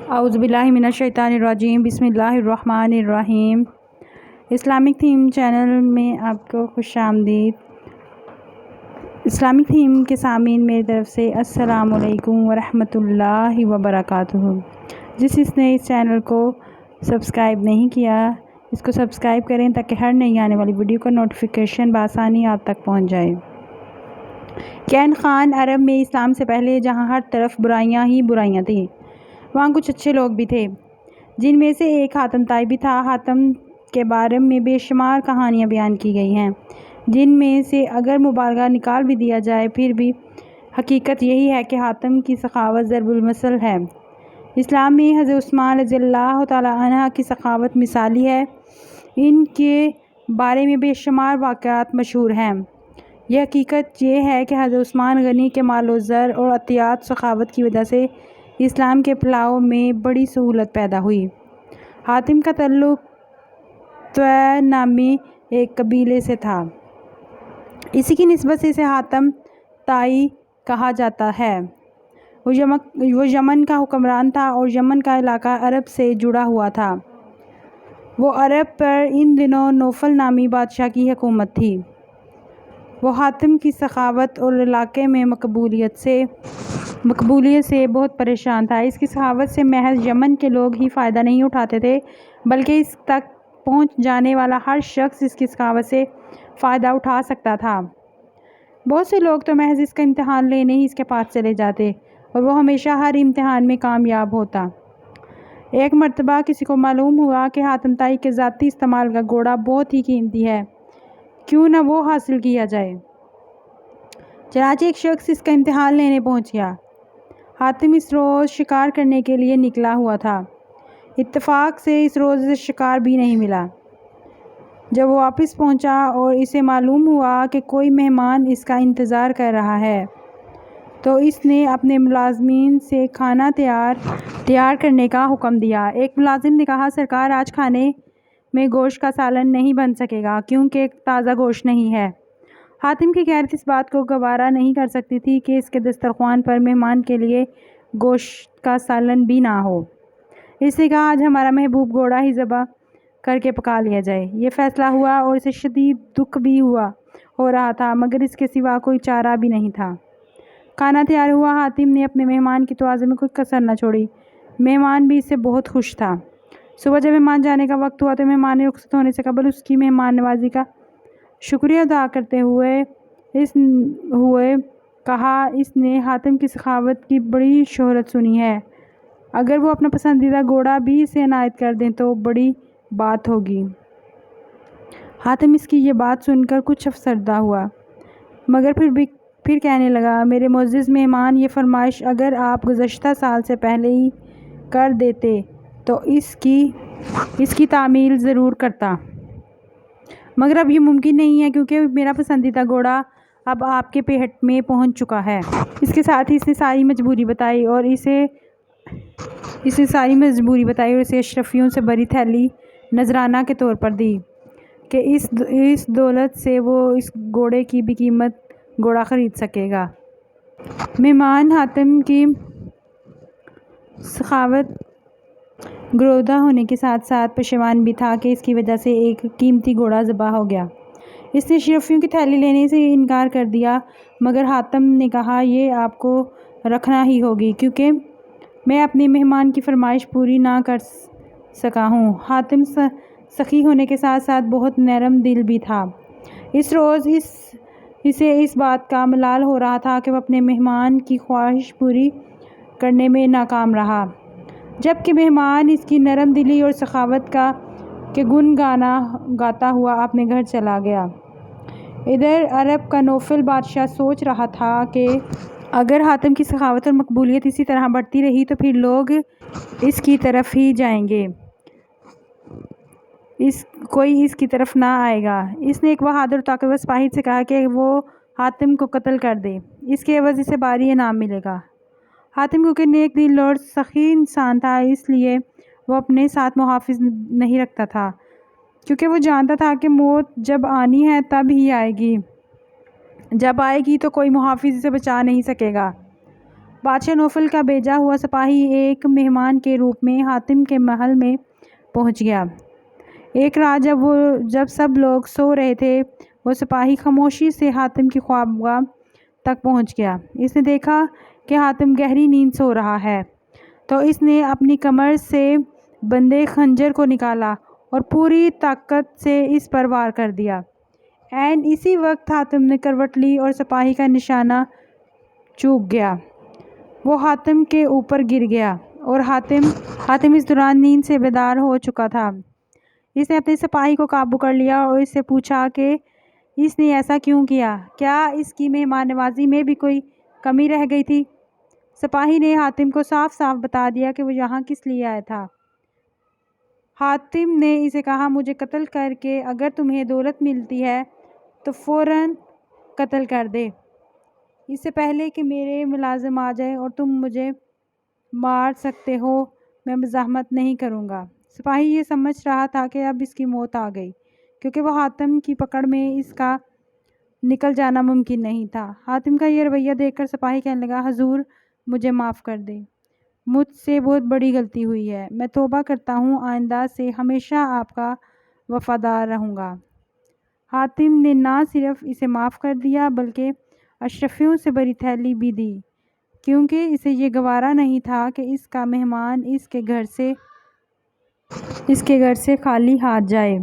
اعوذ باللہ من الشیطان الرجیم، بسم اللہ الرحمن الرحیم۔ اسلامک تھیم چینل میں آپ کو خوش آمدید۔ اسلامک تھیم کے سامعین میری طرف سے السلام علیکم ورحمۃ اللہ وبرکاتہ۔ جس نے اس چینل کو سبسکرائب نہیں کیا، اس کو سبسکرائب کریں تاکہ ہر نئی آنے والی ویڈیو کا نوٹیفیکیشن بآسانی آپ تک پہنچ جائے۔ کین خان عرب میں اسلام سے پہلے جہاں ہر طرف برائیاں ہی برائیاں تھیں، وہاں کچھ اچھے لوگ بھی تھے، جن میں سے ایک حاتم طائی بھی تھا۔ حاتم کے بارے میں بے شمار کہانیاں بیان کی گئی ہیں، جن میں سے اگر مبالغہ نکال بھی دیا جائے پھر بھی حقیقت یہی ہے کہ حاتم کی سخاوت ضرب المثل ہے۔ اسلام میں حضرت عثمان رضی اللہ تعالیٰ عنہ کی سخاوت مثالی ہے۔ ان کے بارے میں بے شمار واقعات مشہور ہیں۔ یہ حقیقت یہ ہے کہ حضرت عثمان غنی کے مال و زر اور عطیات سخاوت کی وجہ سے اسلام کے پھیلاؤ میں بڑی سہولت پیدا ہوئی۔ حاتم کا تعلق طویٰ نامی ایک قبیلے سے تھا، اسی کی نسبت سے اسے حاتم طائی کہا جاتا ہے۔ وہ یمن کا حکمران تھا اور یمن کا علاقہ عرب سے جڑا ہوا تھا۔ وہ عرب پر ان دنوں نوفل نامی بادشاہ کی حکومت تھی۔ وہ حاتم کی سخاوت اور علاقے میں مقبولیت سے بہت پریشان تھا۔ اس کی سخاوت سے محض یمن کے لوگ ہی فائدہ نہیں اٹھاتے تھے، بلکہ اس تک پہنچ جانے والا ہر شخص اس کی سخاوت سے فائدہ اٹھا سکتا تھا۔ بہت سے لوگ تو محض اس کا امتحان لینے ہی اس کے پاس چلے جاتے اور وہ ہمیشہ ہر امتحان میں کامیاب ہوتا۔ ایک مرتبہ کسی کو معلوم ہوا کہ حاتم طائی کے ذاتی استعمال کا گھوڑا بہت ہی قیمتی ہے، کیوں نہ وہ حاصل کیا جائے۔ چنانچہ ایک شخص اس کا امتحان لینے پہنچ گیا۔ حاتم اس روز شکار کرنے کے لیے نکلا ہوا تھا۔ اتفاق سے اس روز اسے شکار بھی نہیں ملا۔ جب وہ واپس پہنچا اور اسے معلوم ہوا کہ کوئی مہمان اس کا انتظار کر رہا ہے، تو اس نے اپنے ملازمین سے کھانا تیار کرنے کا حکم دیا۔ ایک ملازم نے کہا، سرکار، آج کھانے میں گوشت کا سالن نہیں بن سکے گا کیونکہ تازہ گوشت نہیں ہے۔ حاتم کی غیرت اس بات کو گوارا نہیں کر سکتی تھی کہ اس کے دسترخوان پر مہمان کے لیے گوشت کا سالن بھی نہ ہو۔ اس نے کہا، آج ہمارا محبوب گھوڑا ہی ذبح کر کے پکا لیا جائے۔ یہ فیصلہ ہوا اور اسے شدید دکھ بھی ہو رہا تھا، مگر اس کے سوا کوئی چارہ بھی نہیں تھا۔ کھانا تیار ہوا۔ حاتم نے اپنے مہمان کی توازن میں کوئی کسر نہ چھوڑی۔ مہمان بھی اس سے بہت خوش تھا۔ صبح جب مہمان جانے کا وقت ہوا تو مہمان نے رخصت ہونے سے قبل اس کی مہمان نوازی کا شکریہ ادا کرتے ہوئے کہا، اس نے حاتم کی سخاوت کی بڑی شہرت سنی ہے، اگر وہ اپنا پسندیدہ گھوڑا بھی اسے عنایت کر دیں تو بڑی بات ہوگی۔ حاتم اس کی یہ بات سن کر کچھ افسردہ ہوا، مگر پھر کہنے لگا، میرے معزز مہمان، یہ فرمائش اگر آپ گزشتہ سال سے پہلے ہی کر دیتے تو اس کی تعمیل ضرور کرتا، مگر اب یہ ممکن نہیں ہے کیونکہ میرا پسندیدہ گھوڑا اب آپ کے پیٹ میں پہنچ چکا ہے۔ اس کے ساتھ ہی اس نے ساری مجبوری بتائی اور اسے اشرفیوں سے بھری تھیلی نذرانہ کے طور پر دی کہ اس دولت سے وہ اس گھوڑے کی بھی قیمت گھوڑا خرید سکے گا۔ مہمان حاتم کی سخاوت گرویدہ ہونے کے ساتھ ساتھ پشیمان بھی تھا کہ اس کی وجہ سے ایک قیمتی گھوڑا ذبح ہو گیا۔ اس نے اشرفیوں کی تھیلی لینے سے انکار کر دیا، مگر حاتم نے کہا، یہ آپ کو رکھنا ہی ہوگی کیونکہ میں اپنے مہمان کی فرمائش پوری نہ کر سکا ہوں۔ حاتم سخی ہونے کے ساتھ ساتھ بہت نرم دل بھی تھا۔ اس روز اسے اس بات کا ملال ہو رہا تھا کہ وہ اپنے مہمان کی خواہش پوری کرنے میں ناکام رہا، جبکہ مہمان اس کی نرم دلی اور سخاوت کے گن گاتا ہوا اپنے گھر چلا گیا۔ ادھر عرب کا نوفل بادشاہ سوچ رہا تھا کہ اگر حاتم کی سخاوت اور مقبولیت اسی طرح بڑھتی رہی تو پھر لوگ اس کی طرف ہی جائیں گے، کوئی اس کی طرف نہ آئے گا۔ اس نے ایک بہادر اور طاقتور سپاہی سے کہا کہ وہ حاتم کو قتل کر دے، اس کے عوض اسے بھاری انعام ملے گا۔ حاتم کیونکہ نیک دل اور سخی انسان تھا، اس لیے وہ اپنے ساتھ محافظ نہیں رکھتا تھا، کیونکہ وہ جانتا تھا کہ موت جب آنی ہے تب ہی آئے گی، جب آئے گی تو کوئی محافظ اسے بچا نہیں سکے گا۔ بادشاہ نوفل کا بھیجا ہوا سپاہی ایک مہمان کے روپ میں حاتم کے محل میں پہنچ گیا۔ ایک رات جب سب لوگ سو رہے تھے، وہ سپاہی خاموشی سے حاتم کی خوابگاہ تک پہنچ گیا۔ اس نے دیکھا کہ حاتم گہری نیند سو رہا ہے، تو اس نے اپنی کمر سے بندے خنجر کو نکالا اور پوری طاقت سے اس پر وار کر دیا۔ عین اسی وقت حاتم نے کروٹ لی اور سپاہی کا نشانہ چوک گیا۔ وہ حاتم کے اوپر گر گیا اور حاتم اس دوران نیند سے بیدار ہو چکا تھا۔ اس نے اپنے سپاہی کو قابو کر لیا اور اس سے پوچھا کہ اس نے ایسا کیوں کیا؟ کیا اس کی مہمان نوازی میں بھی کوئی کمی رہ گئی تھی؟ سپاہی نے حاتم کو صاف صاف بتا دیا کہ وہ یہاں کس لیے آیا تھا۔ حاتم نے اسے کہا، مجھے قتل کر کے اگر تمہیں دولت ملتی ہے تو فوراً قتل کر دے، اس سے پہلے کہ میرے ملازم آ جائے اور تم مجھے مار سکتے ہو۔ میں مزاحمت نہیں کروں گا۔ سپاہی یہ سمجھ رہا تھا کہ اب اس کی موت آ گئی، کیونکہ وہ حاتم کی پکڑ میں اس کا نکل جانا ممکن نہیں تھا۔ حاتم کا یہ رویہ دیکھ کر سپاہی کہنے لگا، حضور مجھے معاف کر دیں، مجھ سے بہت بڑی غلطی ہوئی ہے، میں توبہ کرتا ہوں، آئندہ سے ہمیشہ آپ کا وفادار رہوں گا۔ حاتم نے نہ صرف اسے معاف کر دیا بلکہ اشرفیوں سے بڑی تھیلی بھی دی، کیونکہ اسے یہ گوارا نہیں تھا کہ اس کا مہمان اس کے گھر سے خالی ہاتھ جائے۔